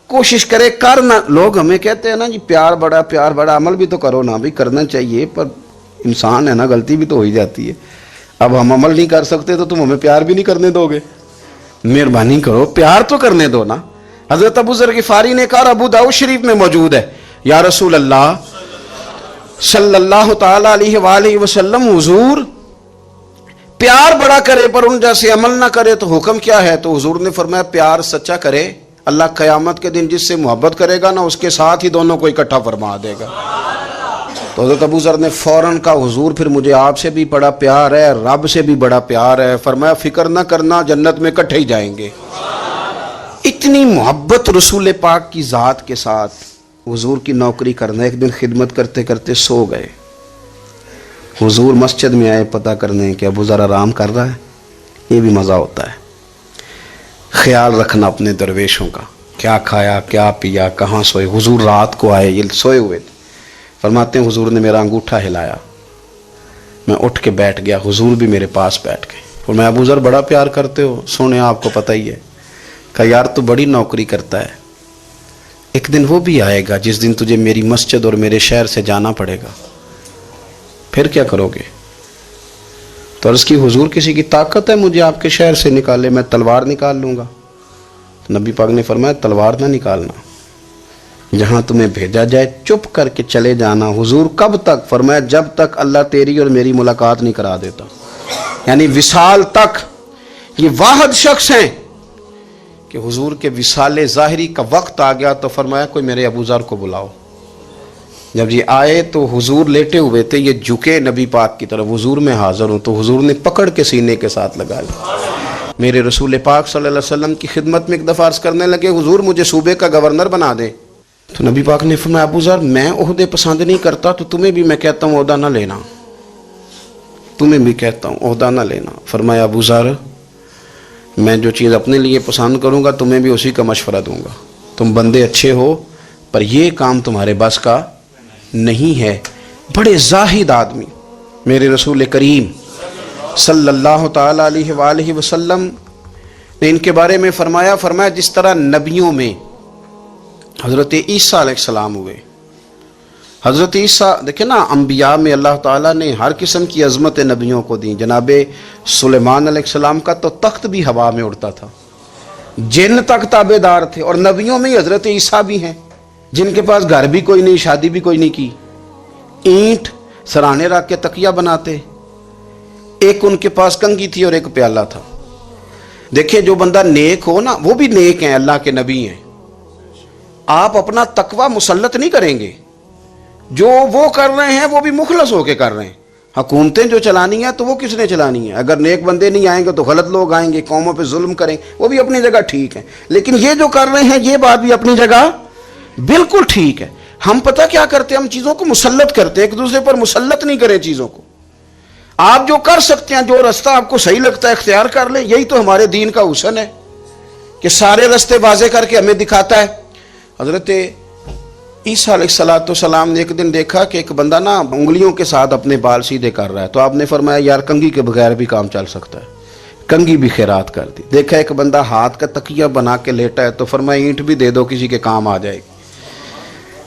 کوشش کرے کر نہ. لوگ ہمیں کہتے ہیں نا جی پیار بڑا, عمل بھی تو کرو نا, بھی کرنا چاہیے, پر انسان ہے نا, غلطی بھی تو ہو ہی جاتی ہے. اب ہم عمل نہیں کر سکتے تو تم ہمیں پیار بھی نہیں کرنے دو گے, مہربانی کرو پیار تو کرنے دو نا. حضرت ابو ذر غفاری نے کہا, ابو داؤد شریف میں موجود ہے, یا رسول اللہ صلی اللہ تعالی علیہ وآلہ وسلم حضور پیار بڑا کرے پر ان جیسے عمل نہ کرے تو حکم کیا ہے؟ تو حضور نے فرمایا پیار سچا کرے، اللہ قیامت کے دن جس سے محبت کرے گا نا اس کے ساتھ ہی دونوں کو اکٹھا فرما دے گا۔ تو حضرت ابو ذر نے فوراً کہا حضور پھر مجھے آپ سے بھی بڑا پیار ہے، رب سے بھی بڑا پیار ہے۔ فرمایا فکر نہ کرنا، جنت میں اکٹھے ہی جائیں گے۔ اتنی محبت رسول پاک کی ذات کے ساتھ حضور کی نوکری کرنا۔ ایک دن خدمت کرتے کرتے سو گئے، حضور مسجد میں آئے پتہ کرنے کہ ابو ذر آرام کر رہا ہے۔ یہ بھی مزہ ہوتا ہے، خیال رکھنا اپنے درویشوں کا، کیا کھایا کیا پیا کہاں سوئے۔ حضور رات کو آئے، یہ سوئے ہوئے تھے، فرماتے ہیں حضور نے میرا انگوٹھا ہلایا، میں اٹھ کے بیٹھ گیا، حضور بھی میرے پاس بیٹھ گئے۔ اور میں ابو ذر بڑا پیار کرتے ہو؟ سونے آپ کو پتہ ہی ہے۔ کہا یار تو بڑی نوکری کرتا ہے، ایک دن وہ بھی آئے گا جس دن تجھے میری مسجد اور میرے شہر سے جانا پڑے گا، پھر کیا کرو گے؟ تو عرض کی حضور کسی کی طاقت ہے مجھے آپ کے شہر سے نکالے؟ میں تلوار نکال لوں گا۔ نبی پاک نے فرمایا تلوار نہ نکالنا، جہاں تمہیں بھیجا جائے چپ کر کے چلے جانا۔ حضور کب تک؟ فرمایا جب تک اللہ تیری اور میری ملاقات نہیں کرا دیتا، یعنی وصال تک۔ یہ واحد شخص ہیں کہ حضور کے وصال ظاہری کا وقت آ گیا تو فرمایا کوئی میرے ابو ذر کو بلاؤ۔ جب یہ آئے تو حضور لیٹے ہوئے تھے، یہ جھکے نبی پاک کی طرف، حضور میں حاضر ہوں، تو حضور نے پکڑ کے سینے کے ساتھ لگا لیا۔ میرے رسول پاک صلی اللہ علیہ وسلم کی خدمت میں ایک دفعہ عرض کرنے لگے حضور مجھے صوبے کا گورنر بنا دیں۔ تو نبی پاک نے فرمایا ابو ذر میں عہدے پسند نہیں کرتا، تو تمہیں بھی میں کہتا ہوں عہدہ نہ لینا، تمہیں بھی کہتا ہوں عہدہ نہ لینا۔ فرمایا ابو ذر میں جو چیز اپنے لیے پسند کروں گا تمہیں بھی اسی کا مشورہ دوں گا، تم بندے اچھے ہو پر یہ کام تمہارے بس کا نہیں ہے۔ بڑے زاہد آدمی میرے رسول کریم صلی اللہ تعالی علیہ وآلہ وسلم نے ان کے بارے میں فرمایا جس طرح نبیوں میں حضرت عیسیٰ علیہ السلام ہوئے، حضرت عیسیٰ دیکھیں نا، انبیاء میں اللہ تعالیٰ نے ہر قسم کی عظمت نبیوں کو دی۔ جناب سلیمان علیہ السلام کا تو تخت بھی ہوا میں اڑتا تھا، جن تک تابع دار تھے، اور نبیوں میں حضرت عیسیٰ بھی ہیں جن کے پاس گھر بھی کوئی نہیں، شادی بھی کوئی نہیں کی، اینٹ سرانے رکھ کے تکیہ بناتے، ایک ان کے پاس کنگھی تھی اور ایک پیالہ تھا۔ دیکھیں جو بندہ نیک ہو نا وہ بھی نیک ہیں، اللہ کے نبی ہیں۔ آپ اپنا تقوی مسلط نہیں کریں گے، جو وہ کر رہے ہیں وہ بھی مخلص ہو کے کر رہے ہیں۔ حکومتیں جو چلانی ہیں تو وہ کس نے چلانی ہے؟ اگر نیک بندے نہیں آئیں گے تو غلط لوگ آئیں گے، قوموں پہ ظلم کریں، وہ بھی اپنی جگہ ٹھیک ہے، لیکن یہ جو کر رہے ہیں یہ بات بھی اپنی جگہ بالکل ٹھیک ہے۔ ہم پتہ کیا کرتے ہیں؟ ہم چیزوں کو مسلط کرتے ہیں، ایک دوسرے پر مسلط نہیں کریں چیزوں کو۔ آپ جو کر سکتے ہیں، جو رستہ آپ کو صحیح لگتا ہے اختیار کر لیں، یہی تو ہمارے دین کا حسن ہے کہ سارے رستے واضح کر کے ہمیں دکھاتا ہے۔ حضرت عیسیٰ علیہ السلام نے ایک دن دیکھا کہ ایک بندہ نا انگلیوں کے ساتھ اپنے بال سیدھے کر رہا ہے، تو آپ نے فرمایا یار کنگھی کے بغیر بھی کام چل سکتا ہے، کنگھی بھی خیرات کر دی۔ دیکھا ایک بندہ ہاتھ کا تکیہ بنا کے لیٹا ہے، تو فرمایا اینٹ بھی دے دو کسی کے کام آ جائے گی۔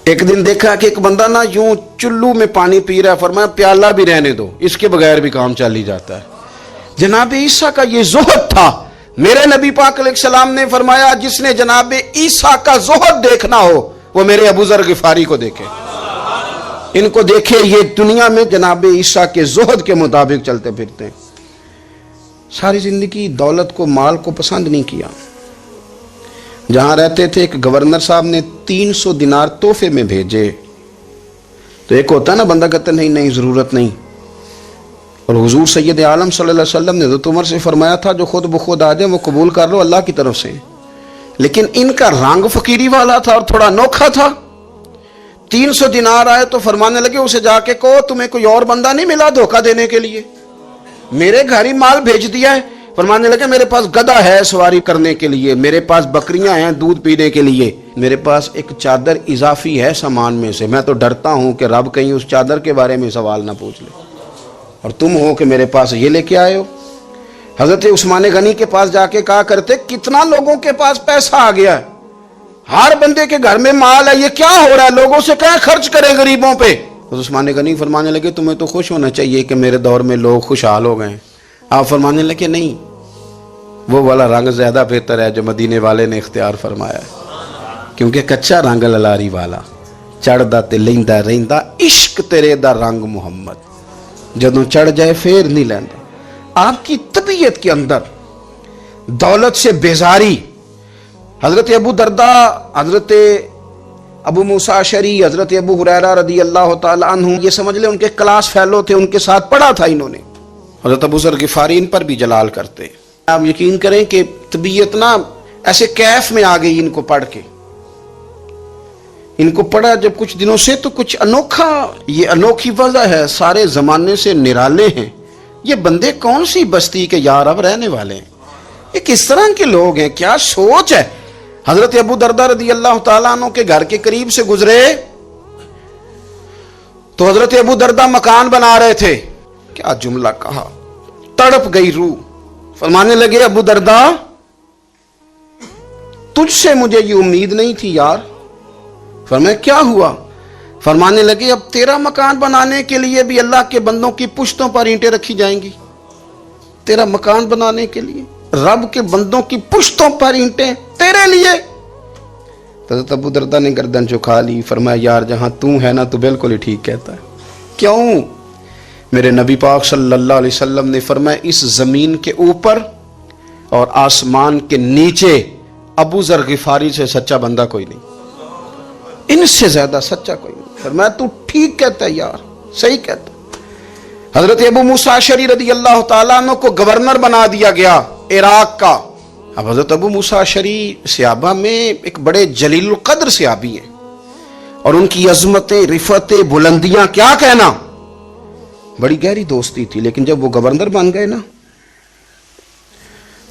ایک دن دیکھا کہ ایک بندہ نا یوں چلو میں پانی پی رہا ہے، فرمایا پیالہ بھی رہنے دو، اس کے بغیر بھی کام چل ہی جاتا ہے۔ جناب عیسیٰ کا یہ زہد تھا۔ میرے نبی پاک علیہ السلام نے فرمایا جس نے جناب عیسیٰ کا زہد دیکھنا ہو وہ میرے ابو ذر غفاری کو دیکھے، ان کو دیکھے، یہ دنیا میں جناب عیسیٰ کے زہد کے مطابق چلتے پھرتے ہیں۔ ساری زندگی دولت کو مال کو پسند نہیں کیا۔ جہاں رہتے تھے ایک گورنر صاحب نے 300 دینار تحفے میں بھیجے، تو ایک ہوتا ہے نا بندہ کہتا نہیں نہیں ضرورت نہیں، اور حضور سید عالم صلی اللہ علیہ وسلم نے حضرت عمر سے فرمایا تھا جو خود بخود آ جائے وہ قبول کر لو اللہ کی طرف سے، لیکن ان کا رنگ فقیری والا تھا اور تھوڑا انوکھا تھا۔ 300 دینار آئے تو فرمانے لگے اسے جا کے کہو تمہیں کوئی اور بندہ نہیں ملا دھوکہ دینے کے لیے، میرے گھر ہی مال بھیج دیا ہے۔ فرمانے لگے میرے پاس گدھا ہے سواری کرنے کے لیے، میرے پاس بکریاں ہیں دودھ پینے کے لیے، میرے پاس ایک چادر اضافی ہے سامان میں سے، میں تو ڈرتا ہوں کہ رب کہیں اس چادر کے بارے میں سوال نہ پوچھ لے، اور تم ہو کہ میرے پاس یہ لے کے آئے ہو۔ حضرت عثمان غنی کے پاس جا کے کہا کرتے کتنا لوگوں کے پاس پیسہ آ گیا ہے، ہر بندے کے گھر میں مال ہے، یہ کیا ہو رہا ہے، لوگوں سے کہیں خرچ کریں غریبوں پہ۔ عثمان غنی فرمانے لگے تمہیں تو خوش ہونا چاہیے کہ میرے دور میں لوگ خوشحال ہو گئے۔ آپ فرمانے لگے نہیں، وہ والا رنگ زیادہ بہتر ہے جو مدینے والے نے اختیار فرمایا ہے، کیونکہ کچا رنگ للاری والا چڑھدا تے لیندا رہندا عشق تیرے دا رنگ محمد، جدوں چڑھ جائے پھر نہیں لیندا۔ آپ کی طبیعت کے اندر دولت سے بیزاری، حضرت ابو درداء، حضرت ابو موسیٰ اشعری، حضرت ابو ہریرہ رضی اللہ تعالیٰ عنہ، یہ سمجھ لیں ان کے کلاس فیلو تھے، ان کے ساتھ پڑھا تھا انہوں نے۔ حضرت ابو ذر غفاری ان پر بھی جلال کرتے ہیں۔ آپ یقین کریں کہ طبیعت نا ایسے کیف میں آ گئی ان کو پڑھ کے، ان کو پڑھا جب کچھ دنوں سے تو کچھ انوکھا، یہ انوکھی وجہ ہے، سارے زمانے سے نرالے ہیں، یہ بندے کون سی بستی کے یار اب رہنے والے ہیں، یہ کس طرح کے لوگ ہیں، کیا سوچ ہے۔ حضرت ابو درداء رضی اللہ تعالیٰ عنہ کے گھر کے قریب سے گزرے تو حضرت ابو درداء مکان بنا رہے تھے، کیا جملہ کہا، تڑپ گئی روح، فرمانے لگے ابو درداء تجھ سے مجھے یہ امید نہیں تھی یار۔ فرمایا کیا ہوا؟ فرمانے لگے اب تیرا مکان بنانے کے لیے بھی اللہ کے بندوں کی پشتوں پر اینٹیں رکھی جائیں گی، تیرا مکان بنانے کے لیے رب کے بندوں کی پشتوں پر اینٹیں تیرے لیے۔ حضرت ابو درداء نے گردن جھکا لی، فرمایا یار جہاں تو ہے نا تو بالکل ہی ٹھیک کہتا ہے۔ کیوں؟ میرے نبی پاک صلی اللہ علیہ وسلم نے فرمایا اس زمین کے اوپر اور آسمان کے نیچے ابو ذر غفاری سے سچا بندہ کوئی نہیں، ان سے زیادہ سچا کوئی نہیں۔ فرمایا تو ٹھیک کہتا ہے یار، صحیح کہتا ہے۔ حضرت ابو موسیٰ اشعری رضی اللہ تعالیٰ عنہ کو گورنر بنا دیا گیا عراق کا۔ اب حضرت ابو موسیٰ اشعری صحابہ میں ایک بڑے جلیل القدر صحابی ہیں، اور ان کی عظمتیں، رفتیں، بلندیاں کیا کہنا، بڑی گہری دوستی تھی۔ لیکن جب وہ گورنر بن گئے نا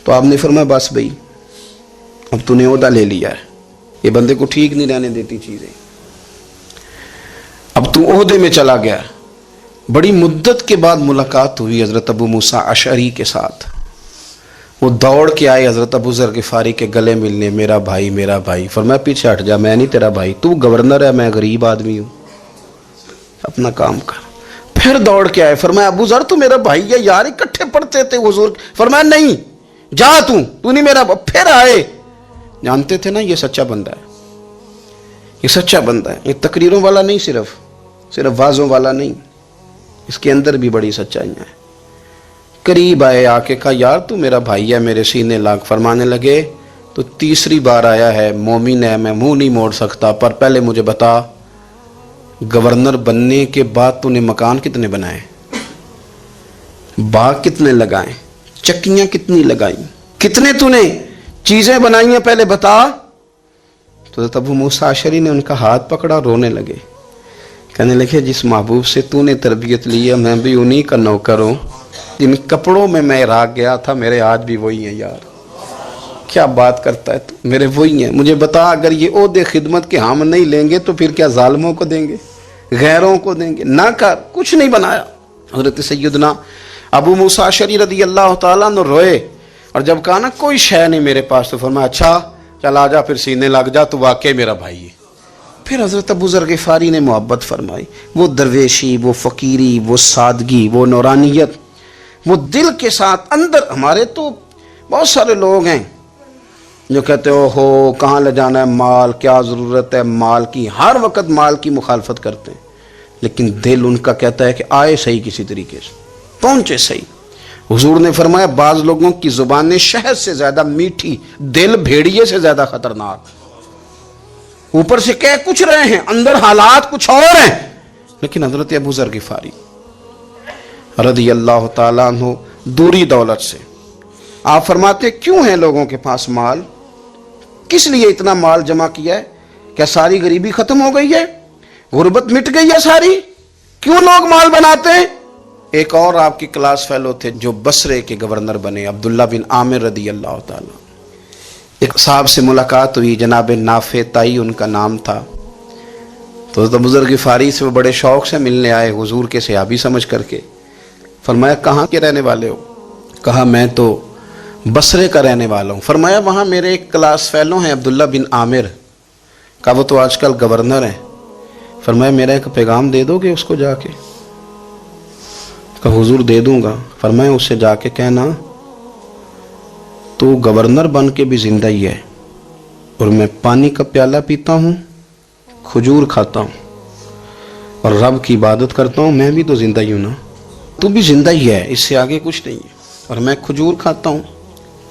تو آپ نے فرمایا بس بھئی اب تو نے عہدہ لے لیا ہے، یہ بندے کو ٹھیک نہیں رہنے دیتی چیزیں، اب تو عہدے میں چلا گیا۔ بڑی مدت کے بعد ملاقات ہوئی حضرت ابو موسیٰ اشعری کے ساتھ، وہ دوڑ کے آئے حضرت ابو ذر غفاری کے گلے ملنے، میرا بھائی میرا بھائی۔ فرمایا پیچھے ہٹ جا، میں نہیں تیرا بھائی، تو گورنر ہے، میں غریب آدمی ہوں، اپنا کام کر۔ پھر دوڑ کے آئے، فرمایا ابو ذر تو میرا بھائی ہے یار، اکٹھے پڑھتے تھے حضور۔ فرمایا نہیں جا، تو نہیں میرا۔ پھر آئے، جانتے تھے نا یہ سچا بندہ ہے، یہ سچا بندہ ہے، یہ تقریروں والا نہیں، صرف وعظوں والا نہیں، اس کے اندر بھی بڑی سچائیاں ہیں۔ قریب آئے، آ کے کہا یار تو میرا بھائی ہے، میرے سینے لاگ۔ فرمانے لگے تو تیسری بار آیا ہے، مومن ہے، میں منہ نہیں موڑ سکتا، پر پہلے مجھے بتا گورنر بننے کے بعد تو نے مکان کتنے بنائے، باغ کتنے لگائے، چکیاں کتنی لگائیں، کتنے تو نے چیزیں بنائی ہیں، پہلے بتا۔ تو ابو موسیٰ اشعری نے ان کا ہاتھ پکڑا، رونے لگے، کہنے لگے جس محبوب سے تو نے تربیت لی ہے میں بھی انہی کا نوکر ہوں، جن کپڑوں میں میں عراق گیا تھا میرے آج بھی وہی ہیں یار۔ کیا بات کرتا ہے تو، میرے وہی ہیں۔ مجھے بتا اگر یہ عہدے خدمت کے ہم نہیں لیں گے تو پھر کیا ظالموں کو دیں گے، غیروں کو دیں گے؟ نہ کر، کچھ نہیں بنایا۔ حضرت سیدنا ابو موسیٰ اشعری رضی اللہ تعالیٰ عنہ روئے، اور جب کہا نا کوئی شے نہیں میرے پاس، تو فرمایا اچھا چل آ جا، پھر سینے لگ جا، تو واقعی میرا بھائی ہے۔ پھر حضرت ابو ذر غفاری نے محبت فرمائی، وہ درویشی، وہ فقیری، وہ سادگی، وہ نورانیت، وہ دل کے ساتھ اندر۔ ہمارے تو بہت سارے لوگ ہیں جو کہتے ہو کہاں لے جانا ہے مال، کیا ضرورت ہے مال کی، ہر وقت مال کی مخالفت کرتے ہیں، لیکن دل ان کا کہتا ہے کہ آئے صحیح، کسی طریقے سے پہنچے صحیح۔ حضور نے فرمایا بعض لوگوں کی زبانیں شہد سے زیادہ میٹھی، دل بھیڑیے سے زیادہ خطرناک، اوپر سے کہہ کچھ رہے ہیں اندر حالات کچھ اور ہیں۔ لیکن حضرت ابو ذر غفاری رضی اللہ تعالیٰ عنہ دوری دولت سے، آپ فرماتے کیوں ہیں لوگوں کے پاس مال، کس لیے اتنا مال جمع کیا ہے؟ کیا ساری غریبی ختم ہو گئی ہے، غربت مٹ گئی ہے ساری، کیوں لوگ مال بناتے ہیں؟ ایک اور آپ کی کلاس فیلو تھے جو بصرے کے گورنر بنے، عبداللہ بن عامر رضی اللہ تعالیٰ۔ ایک صاحب سے ملاقات ہوئی، جناب نافع تائی ان کا نام تھا، تو ابو ذر غفاری سے وہ بڑے شوق سے ملنے آئے، حضور کے صحابی سمجھ کر کے۔ فرمایا کہاں کے رہنے والے ہو؟ کہا میں تو بصرے کا رہنے والا ہوں۔ فرمایا وہاں میرے ایک کلاس فیلو ہیں عبداللہ بن عامر، کہا وہ تو آج کل گورنر ہیں۔ فرمایا میرا ایک پیغام دے دو گے اس کو جا کے؟ کہا حضور دے دوں گا۔ فرمایا اس سے جا کے کہنا تو گورنر بن کے بھی زندہ ہی ہے، اور میں پانی کا پیالہ پیتا ہوں، کھجور کھاتا ہوں اور رب کی عبادت کرتا ہوں، میں بھی تو زندہ ہی ہوں نا، تو بھی زندہ ہی ہے، اس سے آگے کچھ نہیں ہے۔ اور میں کھجور کھاتا ہوں،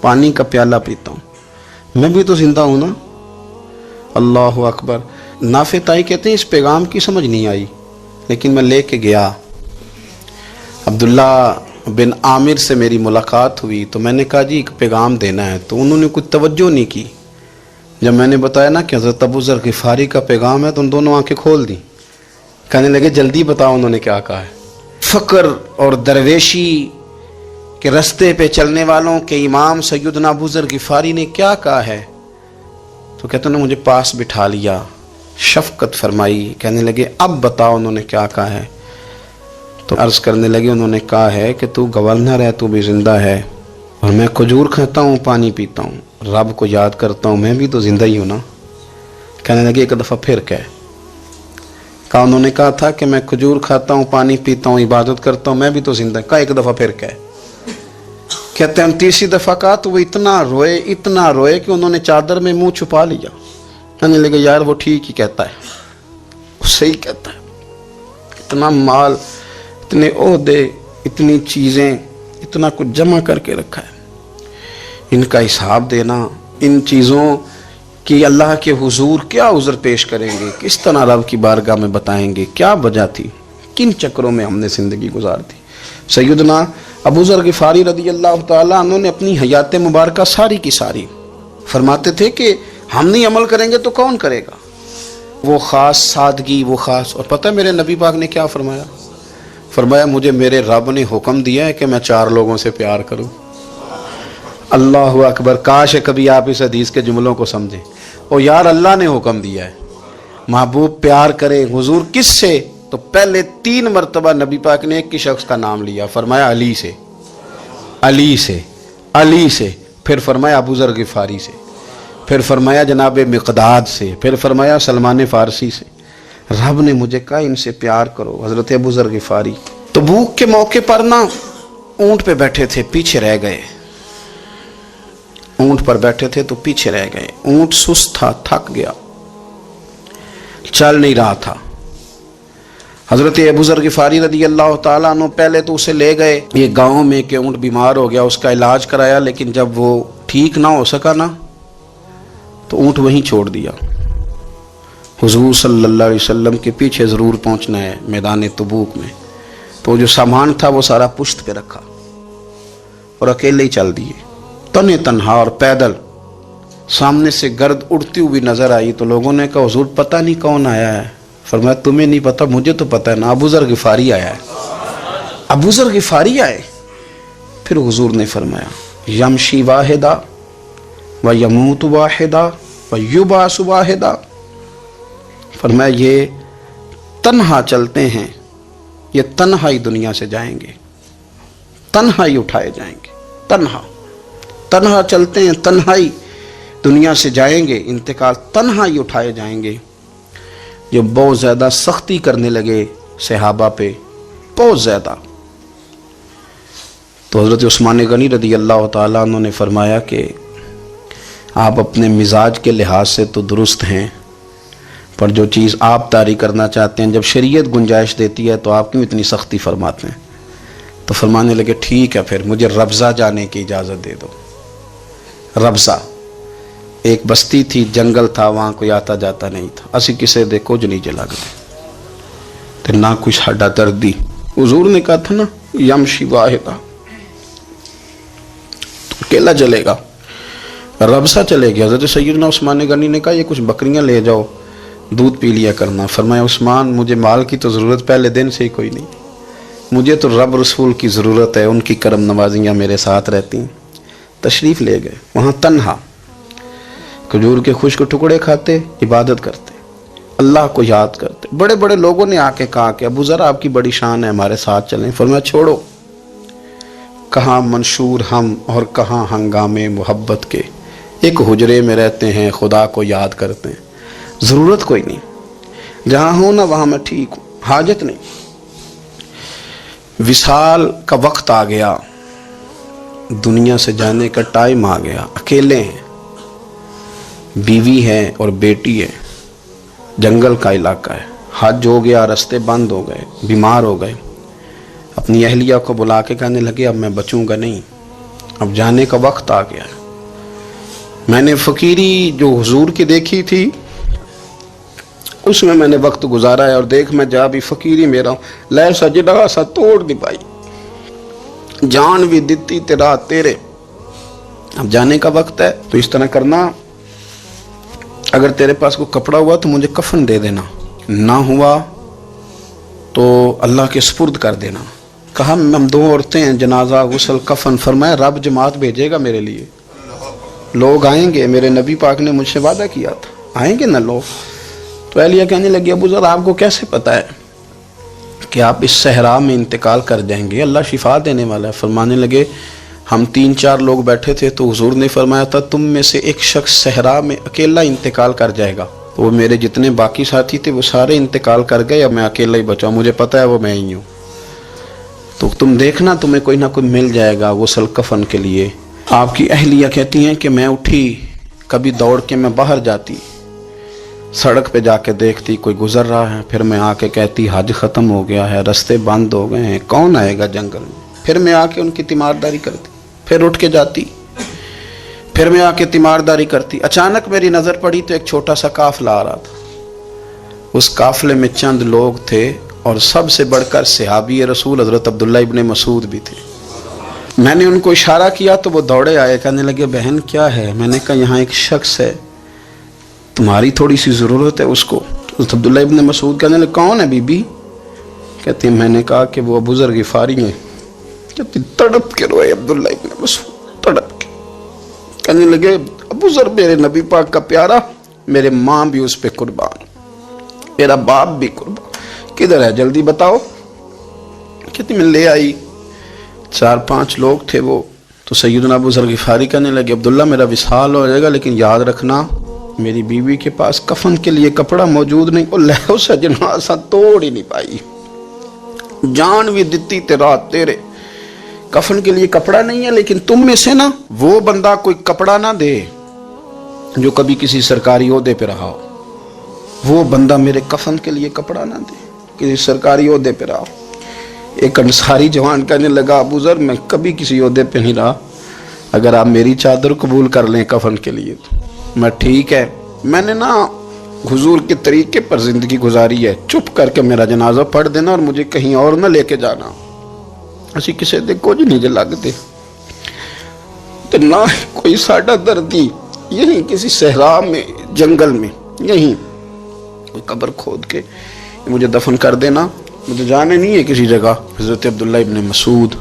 پانی کا پیالہ پیتا ہوں، میں بھی تو زندہ ہوں نا۔ اللہ اکبر۔ نافع تائی کہتے ہیں اس پیغام کی سمجھ نہیں آئی، لیکن میں لے کے گیا۔ عبداللہ بن عامر سے میری ملاقات ہوئی تو میں نے کہا جی ایک پیغام دینا ہے، تو انہوں نے کچھ توجہ نہیں کی۔ جب میں نے بتایا نا کہ حضرت ابو ذر غفاری کا پیغام ہے تو ان دونوں آنکھیں کھول دیں، کہنے لگے جلدی بتاؤ انہوں نے کیا کہا ہے۔ فقر اور درویشی کے رستے پہ چلنے والوں کے امام سیدنا ابو ذر غفاری نے کیا کہا ہے؟ تو کہتے ہیں مجھے پاس بٹھا لیا، شفقت فرمائی، کہنے لگے اب بتاؤ انہوں نے کیا کہا ہے۔ تو عرض کرنے لگے انہوں نے کہا ہے کہ تو گورنر ہے، تو بھی زندہ ہے، اور میں کھجور کھاتا ہوں، پانی پیتا ہوں، رب کو یاد کرتا ہوں، میں بھی تو زندہ ہی ہوں نا۔ کہنے لگے ایک دفعہ پھر کہا انہوں نے کہا تھا کہ میں کھجور کھاتا ہوں، پانی پیتا ہوں، عبادت کرتا ہوں، میں بھی تو زندہ، کہا ایک دفعہ پھر کہتے ہیں تیسری دفعہ کہا تو وہ اتنا روئے کہ انہوں نے چادر میں منہ چھپا لیا۔ کہنے لگے یار وہ ٹھیک ہی کہتا ہے، وہ صحیح کہتا ہے، اتنا مال، اتنے عہدے، اتنی چیزیں، اتنا کچھ جمع کر کے رکھا ہے، ان کا حساب دینا، ان چیزوں کی اللہ کے حضور کیا عذر پیش کریں گے، کس طرح رب کی بارگاہ میں بتائیں گے، کیا وجہ تھی، کن چکروں میں ہم نے زندگی گزار دی۔ سیدنا ابو ذر غفاری رضی اللہ تعالیٰ عنہ نے اپنی حیات مبارکہ ساری کی ساری فرماتے تھے کہ ہم نہیں عمل کریں گے تو کون کرے گا، وہ خاص سادگی، وہ خاص۔ اور پتہ میرے نبی پاک نے کیا فرمایا؟ فرمایا مجھے میرے رب نے حکم دیا ہے کہ میں 4 لوگوں سے پیار کروں۔ اللہ اکبر۔ کاش کبھی آپ اس حدیث کے جملوں کو سمجھیں۔ او یار اللہ نے حکم دیا ہے، محبوب پیار کرے۔ حضور کس سے؟ تو پہلے 3 مرتبہ نبی پاک نے ایک ہی شخص کا نام لیا، فرمایا علی سے، علی سے، علی سے، پھر فرمایا ابو ذر غفاری سے، پھر فرمایا جناب مقداد سے، پھر فرمایا سلمان فارسی سے۔ رب نے مجھے کہا ان سے پیار کرو۔ حضرت ابو ذر غفاری تبوک کے موقع پر نا اونٹ پہ بیٹھے تھے، پیچھے رہ گئے، اونٹ پر بیٹھے تھے تو پیچھے رہ گئے، اونٹ سست تھا، تھک گیا، چل نہیں رہا تھا۔ حضرت ابو ذر غفاری رضی اللہ تعالیٰ عنہ پہلے تو اسے لے گئے یہ گاؤں میں کہ اونٹ بیمار ہو گیا، اس کا علاج کرایا، لیکن جب وہ ٹھیک نہ ہو سکا نا تو اونٹ وہیں چھوڑ دیا۔ حضور صلی اللہ علیہ وسلم کے پیچھے ضرور پہنچنا ہے میدان تبوک میں، تو جو سامان تھا وہ سارا پشت پہ رکھا اور اکیلے ہی چل دیے، تنے تنہا اور پیدل۔ سامنے سے گرد اڑتی ہوئی نظر آئی تو لوگوں نے کہا حضور پتہ نہیں کون آیا ہے۔ فرمایا تمہیں نہیں پتہ، مجھے تو پتہ ہے نا، ابو ذر غفاری آیا ہے، ابو ذر غفاری آئے۔ پھر حضور نے فرمایا یمشی واحدہ و یموت واحدہ و یبعث واحدہ، فرمایا یہ تنہا چلتے ہیں، یہ تنہا ہی دنیا سے جائیں گے، تنہا ہی اٹھائے جائیں گے، تنہا چلتے ہیں، تنہا ہی دنیا سے جائیں گے، انتقال تنہا ہی اٹھائے جائیں گے۔ جو بہت زیادہ سختی کرنے لگے صحابہ پہ، بہت زیادہ، تو حضرت عثمان غنی رضی اللہ تعالیٰ عنہ نے فرمایا کہ آپ اپنے مزاج کے لحاظ سے تو درست ہیں، پر جو چیز آپ طاری کرنا چاہتے ہیں جب شریعت گنجائش دیتی ہے تو آپ کیوں اتنی سختی فرماتے ہیں؟ تو فرمانے لگے ٹھیک ہے پھر مجھے ربضہ جانے کی اجازت دے دو۔ ربضہ ایک بستی تھی، جنگل تھا، وہاں کوئی آتا جاتا نہیں تھا، اسی کسے دے کچھ نہیں جلا گئے تو نہ کچھ ہڈا دردی۔ حضور نے کہا تھا نا یمشی واحدہ، تو اکیلا چلے گا، ربضہ چلے گیا۔ حضرت سیدنا عثمان غنی نے کہا یہ کچھ بکریاں لے جاؤ، دودھ پی لیا کرنا۔ فرمایا عثمان مجھے مال کی تو ضرورت پہلے دن سے ہی کوئی نہیں، مجھے تو رب رسول کی ضرورت ہے، ان کی کرم نوازیاں میرے ساتھ رہتی ہیں۔ تشریف لے گئے، وہاں تنہا کھجور کے خشک ٹکڑے کھاتے، عبادت کرتے، اللہ کو یاد کرتے۔ بڑے بڑے لوگوں نے آ کے کہا کہ ابو ذر آپ کی بڑی شان ہے، ہمارے ساتھ چلیں۔ فرمایا چھوڑو، کہاں منشور ہم اور کہاں ہنگامے محبت کے، ایک حجرے میں رہتے ہیں، خدا کو یاد کرتے ہیں، ضرورت کوئی نہیں، جہاں ہوں نا وہاں میں ٹھیک ہوں، حاجت نہیں۔ وصال کا وقت آ گیا، دنیا سے جانے کا ٹائم آ گیا، اکیلے ہیں، بیوی ہے اور بیٹی ہے، جنگل کا علاقہ ہے، حج ہو گیا، راستے بند ہو گئے، بیمار ہو گئے، اپنی اہلیہ کو بلا کے کہنے لگے اب میں بچوں گا نہیں، اب جانے کا وقت آ گیا ہے۔ میں نے فقیری جو حضور کی دیکھی تھی اس میں نے وقت گزارا ہے، اور دیکھ میں جا بھی فقیری میرا ہوں، لے سجدہ سا توڑ دی پائی، جان بھی دیتی تیرا تیرے، اب جانے کا وقت ہے تو اس طرح کرنا، اگر تیرے پاس کوئی کپڑا ہوا تو مجھے کفن دے دینا، نہ ہوا تو اللہ کے سپرد کر دینا۔ کہا ہم 2 عورتیں ہیں، جنازہ، غسل، کفن، فرمایا رب جماعت بھیجے گا میرے لیے، لوگ آئیں گے، میرے نبی پاک نے مجھ سے وعدہ کیا تھا آئیں گے نا لوگ۔ تو اہلیہ کہنے لگی ابو ذر آپ کو کیسے پتا ہے کہ آپ اس صحرا میں انتقال کر جائیں گے، اللہ شفا دینے والا ہے۔ فرمانے لگے ہم 3-4 لوگ بیٹھے تھے تو حضور نے فرمایا تھا تم میں سے ایک شخص صحرا میں اکیلا انتقال کر جائے گا، تو وہ میرے جتنے باقی ساتھی تھے وہ سارے انتقال کر گئے، اب میں اکیلا ہی بچا، مجھے پتا ہے وہ میں ہی ہوں، تو تم دیکھنا تمہیں کوئی نہ کوئی مل جائے گا غسل کفن کے لیے۔ آپ کی اہلیہ کہتی ہیں کہ میں اٹھی، کبھی دوڑ کے میں باہر جاتی، سڑک پہ جا کے دیکھتی کوئی گزر رہا ہے، پھر میں آ کے کہتی حج ختم ہو گیا ہے، راستے بند ہو گئے ہیں، کون آئے گا جنگل میں، پھر میں آ کے ان کی تیمارداری کرتی، پھر اٹھ کے جاتی، پھر میں آ کے تیمارداری کرتی۔ اچانک میری نظر پڑی تو ایک چھوٹا سا قافلہ آ رہا تھا، اس قافلے میں چند لوگ تھے اور سب سے بڑھ کر صحابی رسول حضرت عبداللہ ابن مسعود بھی تھے۔ میں نے ان کو اشارہ کیا تو وہ دوڑے آئے، کہنے لگے بہن کیا ہے؟ میں نے کہا یہاں ایک شخص ہے، تمہاری تھوڑی سی ضرورت ہے اس کو۔ حضرت عبداللہ ابن مسعود کہنے لگے کون ہے بی بی؟ کہتے ہیں میں نے کہا کہ وہ ابو ذر غفاری ہیں۔ کہتے تڑپ کے روئے عبداللہ ابن مسعود، تڑپ کے کہنے لگے ابو ذر میرے نبی پاک کا پیارا، میرے ماں بھی اس پہ قربان، میرا باپ بھی قربان، کدھر ہے جلدی بتاؤ۔ کہتے میں لے آئی، 4-5 لوگ تھے وہ، تو سیدنا ابو ذر غفاری کہنے لگے عبداللہ میرا وصال ہو جائے گا لیکن یاد رکھنا میری بیوی کے پاس کفن کے لیے کپڑا موجود نہیں، وہ لہو سجنا سا توڑ ہی نہیں پائی، جان بھی دیتی تیرا تیرے، کفن کے لیے کپڑا نہیں ہے، لیکن تم میں سے نا وہ بندہ کوئی کپڑا نہ دے جو کبھی کسی سرکاری عہدے پہ رہا ہو، وہ بندہ میرے کفن کے لیے کپڑا نہ دے کسی سرکاری عہدے پہ رہا ہو۔ ایک انصاری جوان کہنے لگا ابو ذر میں کبھی کسی عہدے پہ نہیں رہا، اگر آپ میری چادر قبول کر لیں کفن کے لیے تو میں ٹھیک ہے، میں نے نا حضور کے طریقے پر زندگی گزاری ہے، چپ کر کے میرا جنازہ پڑھ دینا اور مجھے کہیں اور نہ لے کے جانا، اسی کسی دے کچھ نہیں جو لگتے تو نہ کوئی ساڈا دردی، یہیں کسی صحرا میں جنگل میں یہیں کوئی قبر کھود کے مجھے دفن کر دینا، مجھے جانے نہیں ہے کسی جگہ۔ حضرت عبداللہ ابن مسعود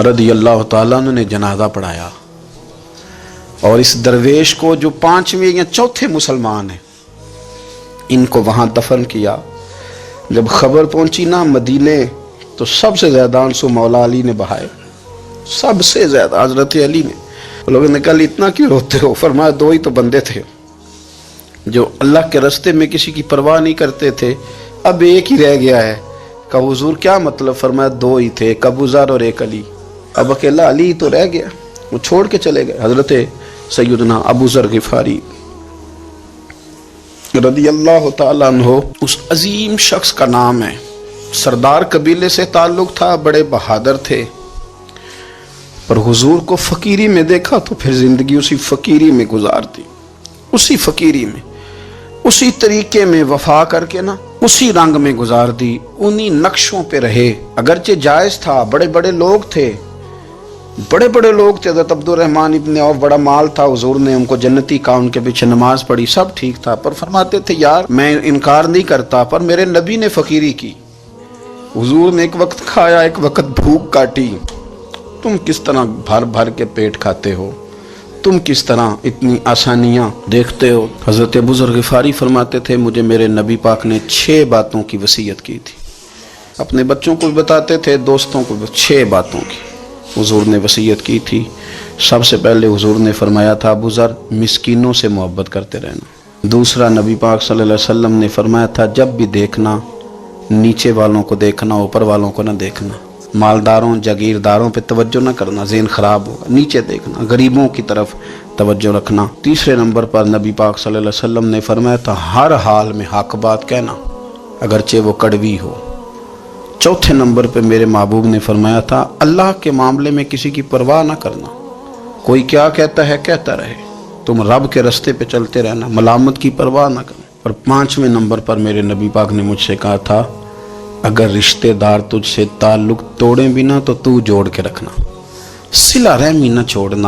رضی اللہ تعالیٰ عنہ نے جنازہ پڑھایا، اور اس درویش کو جو 5ویں یا 4تھے مسلمان ہیں ان کو وہاں دفن کیا۔ جب خبر پہنچی نا مدینے تو سب سے زیادہ آنسو مولا علی نے بہائے، سب سے زیادہ حضرت علی نے۔ لوگوں نے کہا اتنا کیوں روتے ہو؟ فرمایا 2 ہی تو بندے تھے جو اللہ کے راستے میں کسی کی پرواہ نہیں کرتے تھے، اب ایک ہی رہ گیا ہے۔ کہا حضور کیا مطلب؟ فرمایا 2 ہی تھے، ایک ابو ذر اور ایک علی، اب اکیلا علی تو رہ گیا، وہ چھوڑ کے چلے گئے۔ حضرت سیدنا ابو ذر غفاری رضی اللہ تعالیٰ عنہ اس عظیم شخص کا نام ہے، سردار قبیلے سے تعلق تھا، بڑے بہادر تھے، پر حضور کو فقیری میں دیکھا تو پھر زندگی اسی فقیری میں گزار دی، اسی فقیری میں، اسی طریقے میں وفا کر کے نا اسی رنگ میں گزار دی، انہی نقشوں پہ رہے۔ اگرچہ جائز تھا، بڑے بڑے لوگ تھے، بڑے بڑے لوگ تھے، حضرت عبد الرحمن ابن عوف بڑا مال تھا، حضور نے ان کو جنتی کہا، ان کے پیچھے نماز پڑھی، سب ٹھیک تھا، پر فرماتے تھے یار میں انکار نہیں کرتا، پر میرے نبی نے فقیری کی، حضور نے ایک وقت کھایا ایک وقت بھوک کاٹی، تم کس طرح بھر بھر کے پیٹ کھاتے ہو، تم کس طرح اتنی آسانیاں دیکھتے ہو۔ حضرت ابو ذر غفاری فرماتے تھے مجھے میرے نبی پاک نے 6 باتوں کی وصیت کی تھی، اپنے بچوں کو بھی بتاتے تھے، دوستوں کو بھی، 6 باتوں کی حضور نے وصیت کی تھی۔ سب سے پہلے حضور نے فرمایا تھا ابو ذر مسکینوں سے محبت کرتے رہنا۔ دوسرا نبی پاک صلی اللہ علیہ وسلم نے فرمایا تھا جب بھی دیکھنا نیچے والوں کو دیکھنا، اوپر والوں کو نہ دیکھنا، مالداروں جاگیرداروں پہ توجہ نہ کرنا، ذہن خراب ہوگا، نیچے دیکھنا، غریبوں کی طرف توجہ رکھنا۔ تیسرے نمبر پر نبی پاک صلی اللہ علیہ وسلم نے فرمایا تھا ہر حال میں حق بات کہنا اگرچہ وہ کڑوی ہو۔ چوتھے نمبر پہ میرے محبوب نے فرمایا تھا اللہ کے معاملے میں کسی کی پرواہ نہ کرنا، کوئی کیا کہتا ہے کہتا رہے، تم رب کے رستے پہ چلتے رہنا، ملامت کی پرواہ نہ کرنا۔ اور پانچویں نمبر پر میرے نبی پاک نے مجھ سے کہا تھا اگر رشتہ دار تجھ سے تعلق توڑیں بھی نہ تو تو جوڑ کے رکھنا، صلہ رحمی نہ چھوڑنا۔